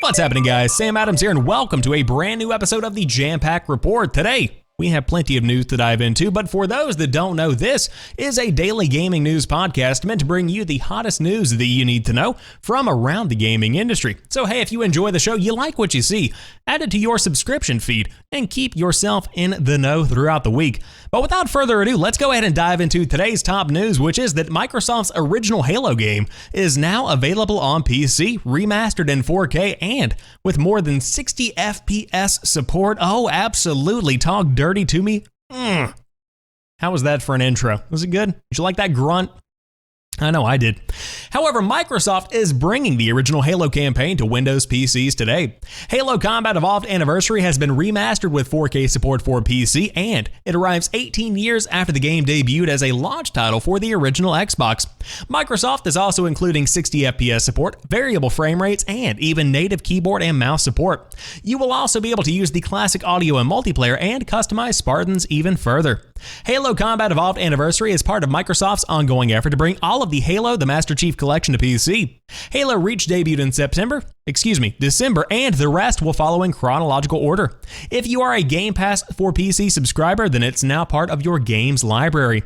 What's happening, guys? Sam Adams here, and welcome to a brand new episode of the Jampack Report. Today, we have plenty of news to dive into, but for those that don't know, this is a daily gaming news podcast meant to bring you the hottest news that you need to know from around the gaming industry. So hey, if you enjoy the show, you like what you see, add it to your subscription feed and keep yourself in the know throughout the week. But without further ado, let's go ahead and dive into today's top news, which is that Microsoft's original Halo game is now available on PC, remastered in 4K, and with more than 60 FPS support. Oh, absolutely. Talk dirty to me. How was that for an intro? Was it good? Did you like that grunt? I know I did. However, Microsoft is bringing the original Halo campaign to Windows PCs today. Halo Combat Evolved Anniversary has been remastered with 4K support for PC, and it arrives 18 years after the game debuted as a launch title for the original Xbox. Microsoft is also including 60 FPS support, variable frame rates, and even native keyboard and mouse support. You will also be able to use the classic audio and multiplayer and customize Spartans even further. Halo Combat Evolved Anniversary is part of Microsoft's ongoing effort to bring all of the Halo the Master Chief Collection to PC. Halo Reach debuted in December, and the rest will follow in chronological order. If you are a Game Pass for PC subscriber, then it's now part of your games library.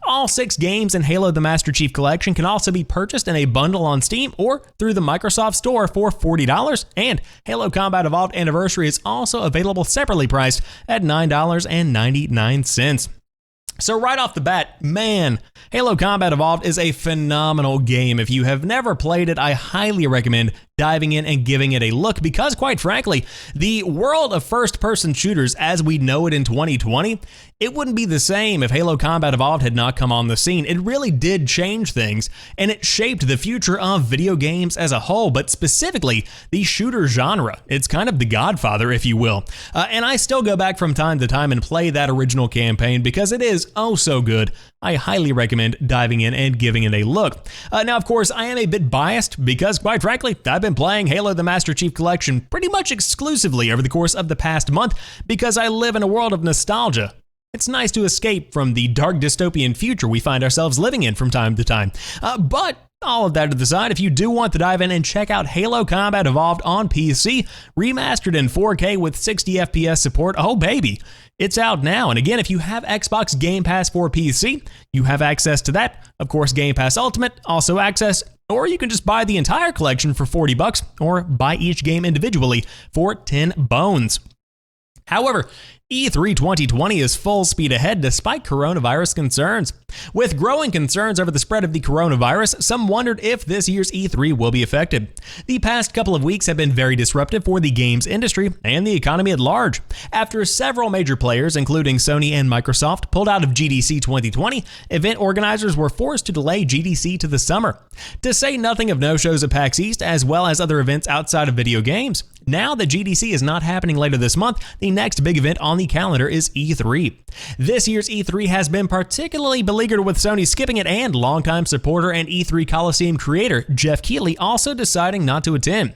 All 6 games in Halo the Master Chief Collection can also be purchased in a bundle on Steam or through the Microsoft Store for $40, and Halo Combat Evolved Anniversary is also available separately priced at $9.99. So right off the bat, man, Halo Combat Evolved is a phenomenal game. If you have never played it, I highly recommend diving in and giving it a look because, quite frankly, the world of first-person shooters as we know it in 2020, it wouldn't be the same if Halo Combat Evolved had not come on the scene. It really did change things, and it shaped the future of video games as a whole, but specifically the shooter genre. It's kind of the godfather, if you will. And I still go back from time to time and play that original campaign because it is oh so good. I highly recommend diving in and giving it a look. Now, of course, I am a bit biased because, quite frankly, I've been playing Halo the Master Chief Collection pretty much exclusively over the course of the past month because I live in a world of nostalgia. It's nice to escape from the dark dystopian future we find ourselves living in from time to time. But all of that to the side, if you do want to dive in and check out Halo Combat Evolved on PC, remastered in 4K with 60 FPS support, oh baby, it's out now. And again, if you have Xbox Game Pass for PC, you have access to that. Of course, Game Pass Ultimate, also access, or you can just buy the entire collection for $40 or buy each game individually for 10 bones. However, E3 2020 is full speed ahead despite coronavirus concerns. With growing concerns over the spread of the coronavirus, some wondered if this year's E3 will be affected. The past couple of weeks have been very disruptive for the games industry and the economy at large. After several major players, including Sony and Microsoft, pulled out of GDC 2020, event organizers were forced to delay GDC to the summer. To say nothing of no-shows at PAX East, as well as other events outside of video games. Now that GDC is not happening later this month, the next big event on the calendar is E3. This year's E3 has been particularly beleaguered with Sony skipping it and longtime supporter and E3 Coliseum creator Jeff Keighley also deciding not to attend.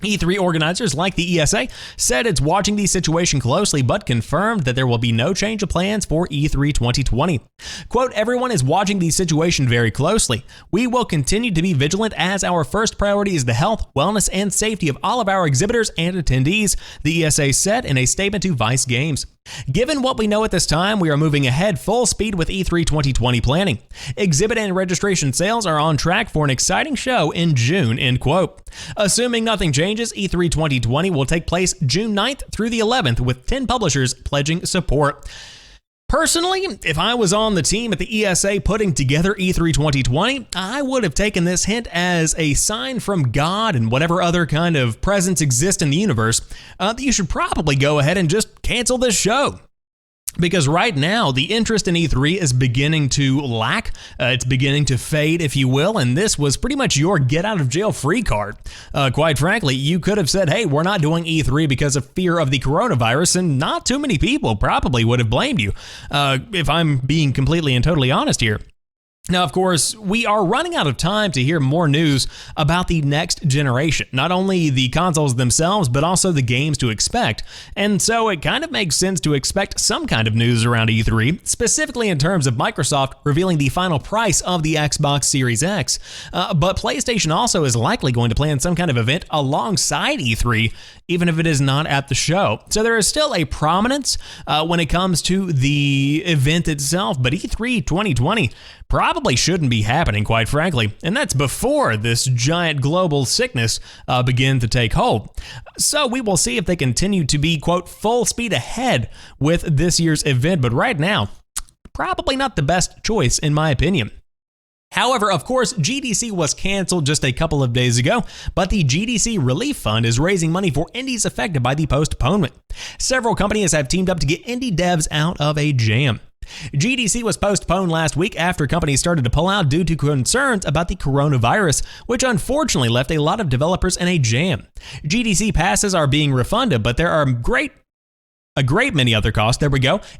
E3 organizers like the ESA said it's watching the situation closely but confirmed that there will be no change of plans for E3 2020. Quote, everyone is watching the situation very closely. We will continue to be vigilant as our first priority is the health, wellness, and safety of all of our exhibitors and attendees, the ESA said in a statement to Vice Games. Given what we know at this time, we are moving ahead full speed with E3 2020 planning. Exhibit and registration sales are on track for an exciting show in June, end quote. Assuming nothing changes, E3 2020 will take place June 9th through the 11th with 10 publishers pledging support. Personally, if I was on the team at the ESA putting together E3 2020, I would have taken this hint as a sign from God and whatever other kind of presence exists in the universe that you should probably go ahead and just cancel this show. Because right now, the interest in E3 is beginning to lack. It's beginning to fade, if you will, and this was pretty much your get-out-of-jail-free card. Quite frankly, you could have said, hey, we're not doing E3 because of fear of the coronavirus, and not too many people probably would have blamed you, if I'm being completely and totally honest here. Now, of course, we are running out of time to hear more news about the next generation, not only the consoles themselves, but also the games to expect. And so it kind of makes sense to expect some kind of news around E3, specifically in terms of Microsoft revealing the final price of the Xbox Series X. But PlayStation also is likely going to plan some kind of event alongside E3, even if it is not at the show. So there is still a prominence when it comes to the event itself, but E3 2020 probably shouldn't be happening, quite frankly, and that's before this giant global sickness begin to take hold. So we will see if they continue to be, quote, full speed ahead with this year's event, but right now, probably not the best choice in my opinion. However, of course, GDC was canceled just a couple of days ago, but the GDC Relief Fund is raising money for indies affected by the postponement. Several companies have teamed up to get indie devs out of a jam. GDC was postponed last week after companies started to pull out due to concerns about the coronavirus, which unfortunately left a lot of developers in a jam. GDC passes are being refunded, but there are a great many other costs,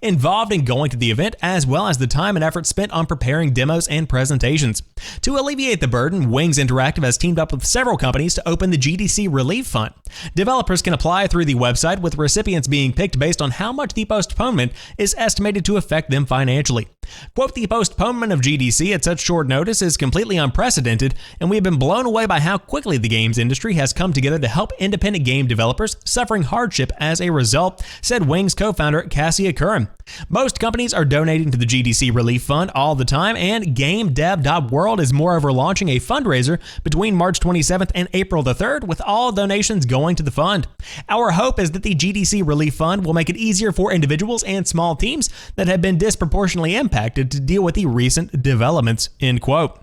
involved in going to the event, as well as the time and effort spent on preparing demos and presentations. To alleviate the burden, Wings Interactive has teamed up with several companies to open the GDC Relief Fund. Developers can apply through the website, with recipients being picked based on how much the postponement is estimated to affect them financially. Quote, the postponement of GDC at such short notice is completely unprecedented, and we have been blown away by how quickly the games industry has come together to help independent game developers suffering hardship as a result, said Wings co-founder Cassia Curran. Most companies are donating to the GDC Relief Fund all the time, and GameDev.World is moreover launching a fundraiser between March 27th and April the 3rd, with all donations going to the fund. Our hope is that the GDC Relief Fund will make it easier for individuals and small teams that have been disproportionately impacted to deal with the recent developments, end quote.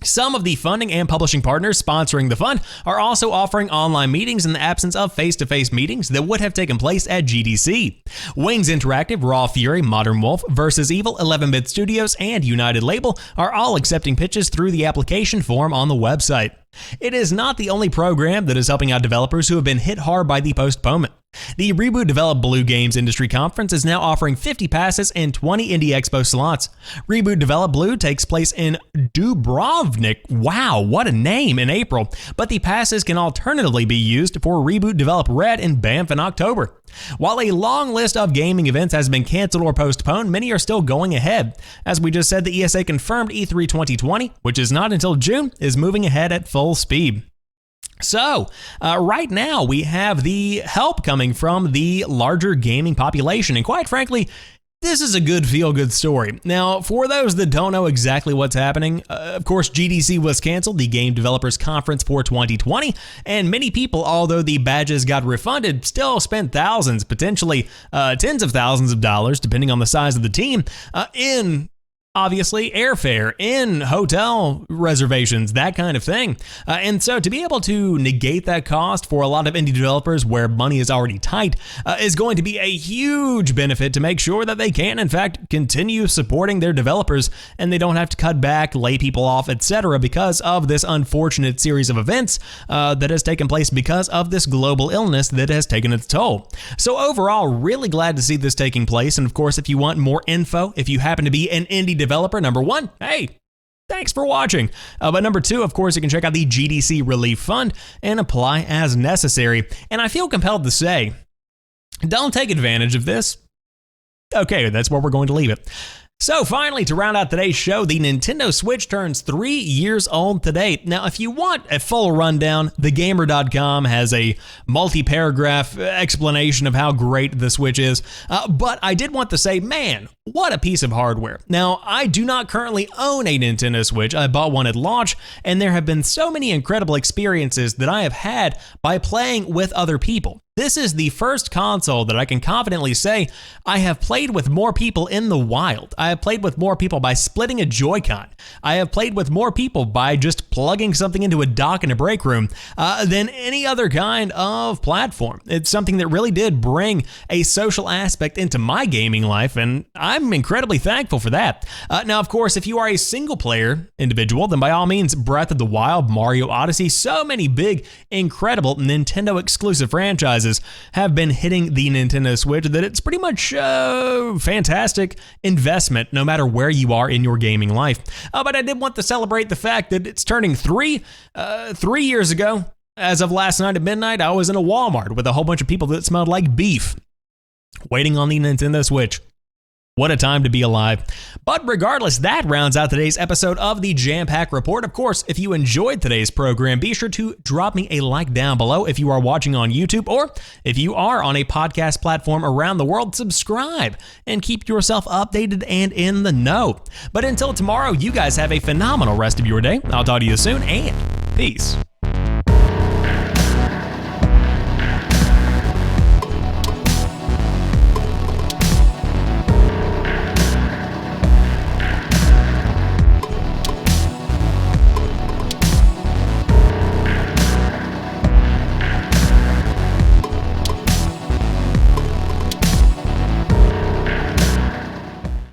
Some of the funding and publishing partners sponsoring the fund are also offering online meetings in the absence of face-to-face meetings that would have taken place at GDC. Wings Interactive, Raw Fury, Modern Wolf, Versus Evil, 11-Bit Studios, and United Label are all accepting pitches through the application form on the website. It is not the only program that is helping out developers who have been hit hard by the postponement. The Reboot Develop Blue Games Industry Conference is now offering 50 passes and 20 Indie Expo slots. Reboot Develop Blue takes place in Dubrovnik, wow, what a name, in April, but the passes can alternatively be used for Reboot Develop Red in Banff in October. While a long list of gaming events has been canceled or postponed, many are still going ahead. As we just said, the ESA confirmed E3 2020, which is not until June, is moving ahead at full speed. So, right now we have the help coming from the larger gaming population, and quite frankly, this is a good feel-good story. Now, for those that don't know exactly what's happening, of course, GDC was canceled, the Game Developers Conference for 2020, and many people, although the badges got refunded, still spent thousands, potentially tens of thousands of dollars, depending on the size of the team, in obviously airfare, in hotel reservations, that kind of thing. And so to be able to negate that cost for a lot of indie developers where money is already tight is going to be a huge benefit to make sure that they can, in fact, continue supporting their developers and they don't have to cut back, lay people off, etc. because of this unfortunate series of events that has taken place because of this global illness that has taken its toll. So overall, really glad to see this taking place. And of course, if you want more info, if you happen to be an indie developer, number one, hey, thanks for watching. But number two, of course, you can check out the GDC Relief Fund and apply as necessary. And I feel compelled to say, don't take advantage of this. Okay, that's where we're going to leave it. So finally, to round out today's show, the Nintendo Switch turns 3 years old today. Now, if you want a full rundown, thegamer.com has a multi-paragraph explanation of how great the Switch is. But I did want to say, man, what a piece of hardware. Now, I do not currently own a Nintendo Switch. I bought one at launch, and there have been so many incredible experiences that I have had by playing with other people. This is the first console that I can confidently say I have played with more people in the wild. I have played with more people by splitting a Joy-Con. I have played with more people by just plugging something into a dock in a break room than any other kind of platform. It's something that really did bring a social aspect into my gaming life, and I I'm incredibly thankful for that. Now, of course, if you are a single-player individual, then by all means, Breath of the Wild, Mario Odyssey, so many big, incredible Nintendo-exclusive franchises have been hitting the Nintendo Switch that it's pretty much a fantastic investment no matter where you are in your gaming life. But I did want to celebrate the fact that it's turning 3 years ago. As of last night at midnight, I was in a Walmart with a whole bunch of people that smelled like beef, waiting on the Nintendo Switch. What a time to be alive. But regardless, that rounds out today's episode of the Jampack Report. Of course, if you enjoyed today's program, be sure to drop me a like down below if you are watching on YouTube, or if you are on a podcast platform around the world, subscribe and keep yourself updated and in the know. But until tomorrow, you guys have a phenomenal rest of your day. I'll talk to you soon, and peace.